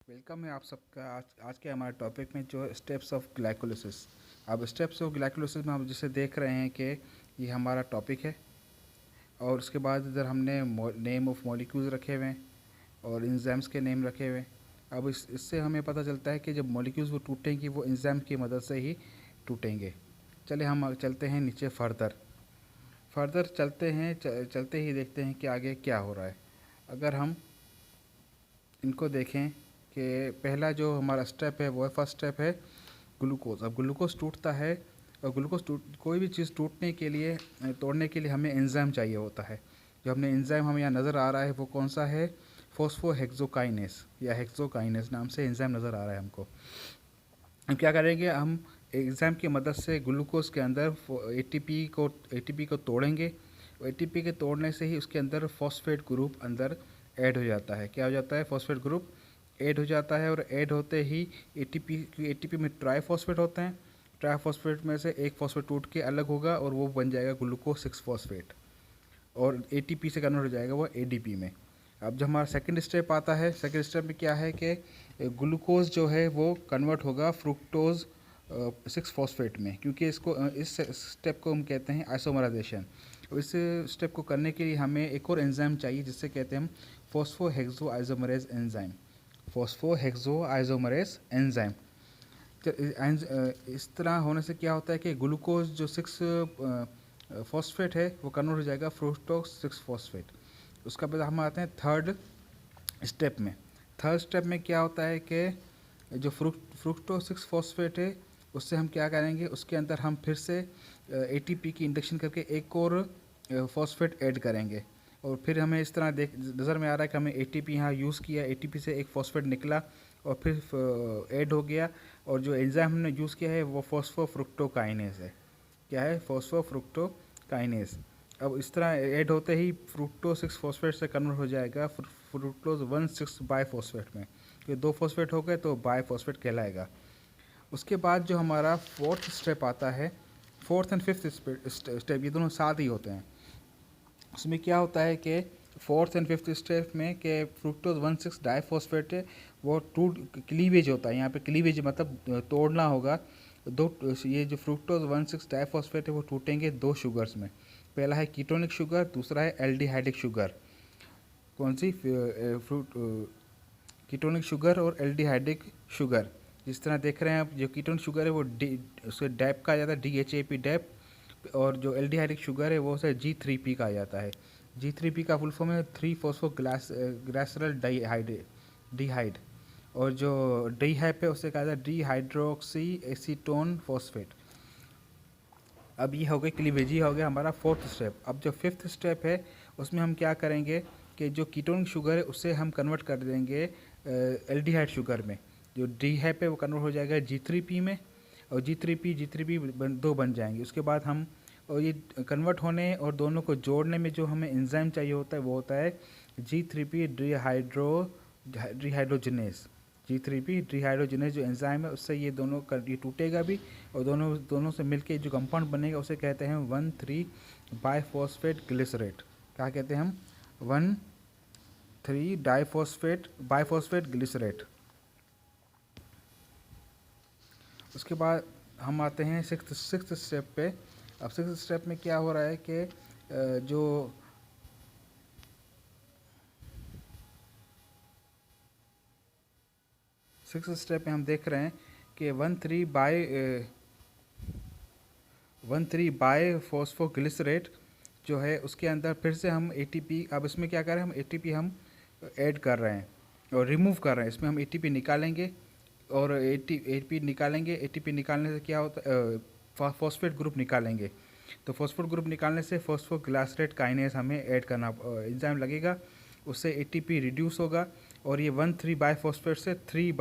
Welcome है आप सबका आज के हमारे टॉपिक में जो स्टेप्स ऑफ ग्लाइकोलिसिस। अब स्टेप्स ऑफ ग्लाइकोलिसिस में हम जिसे देख रहे हैं कि ये हमारा टॉपिक है और उसके बाद इधर हमने नेम ऑफ मॉलिक्यूल्स रखे हुए हैं और इंजाइम्स के नेम रखे हुए हैं। अब इससे हमें पता चलता है कि जब मॉलिक्यूल्स वो टूटेंगी वो इंजाइम की मदद से ही टूटेंगे। चले हम चलते हैं नीचे फर्दर चलते हैं। चलते ही देखते हैं कि आगे क्या हो रहा है। अगर हम इनको देखें कि पहला जो हमारा स्टेप है वो फर्स्ट स्टेप है ग्लूकोज। अब ग्लूकोज टूटता है और कोई भी चीज़ टूटने के लिए तोड़ने के लिए हमें एंजाइम चाहिए होता है। जो हमने एंजाइम हमें यहाँ नज़र आ रहा है वो कौन सा है? फॉस्फोहेक्सोकाइनेस या हेक्सोकाइनेस नाम से एंजाइम नज़र आ रहा है हमको। हम क्या करेंगे, हम एंजाइम की मदद से ग्लूकोज के अंदर एटीपी को तोड़ेंगे। एटीपी के तोड़ने से ही उसके अंदर फॉस्फेट ग्रुप अंदर ऐड हो जाता है। क्या हो जाता है? फॉस्फेट ग्रुप ऐड हो जाता है और ऐड होते ही एटीपी में ट्राईफॉस्फेट होते हैं। ट्राईफॉस्फेट में से एक फॉस्फेट टूट के अलग होगा और वो बन जाएगा ग्लूकोज 6 फॉस्फेट और एटीपी से कन्वर्ट हो जाएगा वो एडीपी में। अब जब हमारा सेकंड स्टेप आता है, सेकंड स्टेप में क्या है कि ग्लूकोज जो है वो कन्वर्ट होगा फ्रुक्टोज 6 फॉस्फेट में, क्योंकि इस स्टेप को हम कहते हैं आइसोमराइजेशन। इस स्टेप को करने के लिए हमें एक और एंजाइम चाहिए जिससे कहते हैं हम phosphohexo isomerase enzyme. Phosphohexo isomerase enzyme. इस तरह होने से क्या होता है कि ग्लूकोज जो 6 फॉस्फेट है वो कन्वर्ट हो जाएगा फ्रुक्टोज 6 फॉस्फेट। उसका बाद हम आते हैं थर्ड स्टेप में। थर्ड स्टेप में क्या होता है कि जो फ्रुक्टोज 6 फॉस्फेट है उससे हम क्या करेंगे, उसके अंदर हम फिर से एटीपी की इंडक्शन करके एक और फॉस्फेट ऐड करेंगे और फिर हमें इस तरह नज़र में आ रहा है कि हमें एटीपी यहाँ यूज़ किया, एटीपी से एक फॉस्फेट निकला और फिर ऐड हो गया और जो एंजाइम हमने यूज़ किया है वो फॉस्फोफ्रुक्टोकाइनेज है। क्या है? फॉस्फोफ्रुक्टोकाइनेज। अब इस तरह ऐड होते ही फ्रुक्टोज 6 फॉस्फेट से कन्वर्ट हो जाएगा फ्रुक्टोज 1,6 बाईफॉस्फेट में। ये 2 फॉस्फेट हो गए तो बाईफॉस्फेट कहलाएगा। उसके बाद जो हमारा फोर्थ स्टेप आता है, फोर्थ एंड फिफ्थ स्टेप ये दोनों साथ ही होते हैं। उसमें क्या होता है कि फोर्थ एंड फिफ्थ स्टेप में कि फ्रुक्टोज 1,6 डाईफॉस्फेट है वो क्लीवेज होता है। यहाँ पे क्लीवेज मतलब तोड़ना होगा। ये जो फ्रुक्टोज 1,6 डाईफॉस्फेट है वो टूटेंगे 2 शुगर्स में। पहला है कीटोनिक शुगर, दूसरा है एल्डिहाइडिक शुगर। कौन सी? कीटोनिक शुगर और एल्डिहाइडिक शुगर। जिस तरह देख रहे हैं आप, जो कीटोनिक शुगर है वो उसके डैप कहा जाता है, DHAP डैप, और जो एल्डिहाइडिक शुगर है वो उसे G3P कहा जाता है। G3P का फुल फॉर्म है 3 फॉस्फो ग्लाइसरल डिहाइड और जो डीहैप है उसे कहा जाता है डिहाइड्रोक्सी एसीटोन फॉस्फेट। अब ये हो गया क्लीवेज, हो गया हमारा फोर्थ स्टेप। अब जो फिफ्थ स्टेप है उसमें हम क्या करेंगे कि जो कीटोनिक शुगर है उससे हम कन्वर्ट कर देंगे एल्डिहाइड शुगर में। जो डीहैप है वो कन्वर्ट हो जाएगा G3P में और G3P दो बन जाएंगे। उसके बाद हम और ये कन्वर्ट होने और दोनों को जोड़ने में जो हमें एंजाइम चाहिए होता है वो होता है G3P डिहाइड्रोजिनेस। G3P डिहाइड्रोजिनेस जो एंजाइम है उससे ये दोनों ये टूटेगा भी और दोनों से मिलके जो कंपाउंड बनेगा उसे कहते हैं 1,3 बाईफॉस्फेट ग्लिसरेट। क्या कहते हैं हम? 1,3 बाईफॉस्फेट ग्लिसरेट। उसके बाद हम आते हैं सिक्स्थ स्टेप पे। अब सिक्स्थ स्टेप में क्या हो रहा है कि जो सिक्स्थ स्टेप में हम देख रहे हैं कि 1,3 बाई फॉस्फोग्लिसरेट जो है उसके अंदर फिर से हम एटीपी, अब इसमें क्या कर रहे हैं, हम एटीपी हम ऐड कर रहे हैं और रिमूव कर रहे हैं। इसमें हम एटीपी निकालेंगे और एटीपी निकालने से क्या होता है, फॉस्फेट ग्रुप निकालेंगे। तो फॉस्फेट ग्रुप निकालने से फॉस्फोग्लिसरेट काइनेज हमें ऐड करना एंजाइम लगेगा, उससे एटीपी रिड्यूस होगा और ये 1,3 बाईफॉस्फेट से 3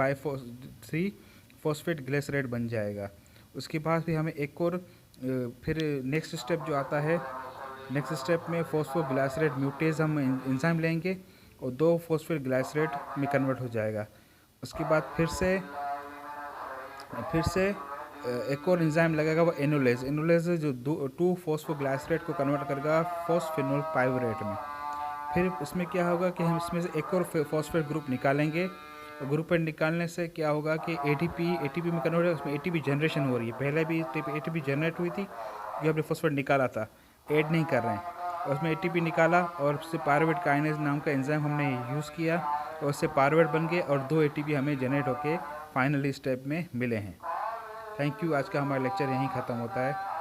फॉस्फेट ग्लिसरेट बन जाएगा। उसके बाद भी हमें एक और फिर नेक्स्ट स्टेप जो आता है, नेक्स्ट स्टेप में फॉस्फोग्लिसरेट म्यूटेज हम एंजाइम लेंगे और 2 फॉस्फेट ग्लिसरेट में कन्वर्ट हो जाएगा। उसके बाद फिर से एक और एंजाइम लगेगा वो एनोलेज जो 2 फॉस्फोग्लिसरेट को कन्वर्ट करेगा फॉस्फेनोल पाइरूवेट में। फिर इसमें क्या होगा कि हम इसमें से एक और फॉस्फेट ग्रुप निकालेंगे और ग्रुपेट निकालने से क्या होगा कि एटीपी में कन्वर्ट होगा, उसमें एटीपी जनरेशन हो रही है। पहले भी एटीपी जनरेट हुई थी, जो हमने फॉस्फेट निकाला था, ऐड नहीं कर रहे हैं, और उसमें एटीपी निकाला और उससे पायरुवेट काइनेज नाम का एंजाइम हमने यूज़ किया और उससे पायरुवेट बन गए और 2 एटीपी हमें जनरेट होके फाइनली स्टेप में मिले हैं। Thank you. आज का हमारा लेक्चर यहीं ख़त्म होता है।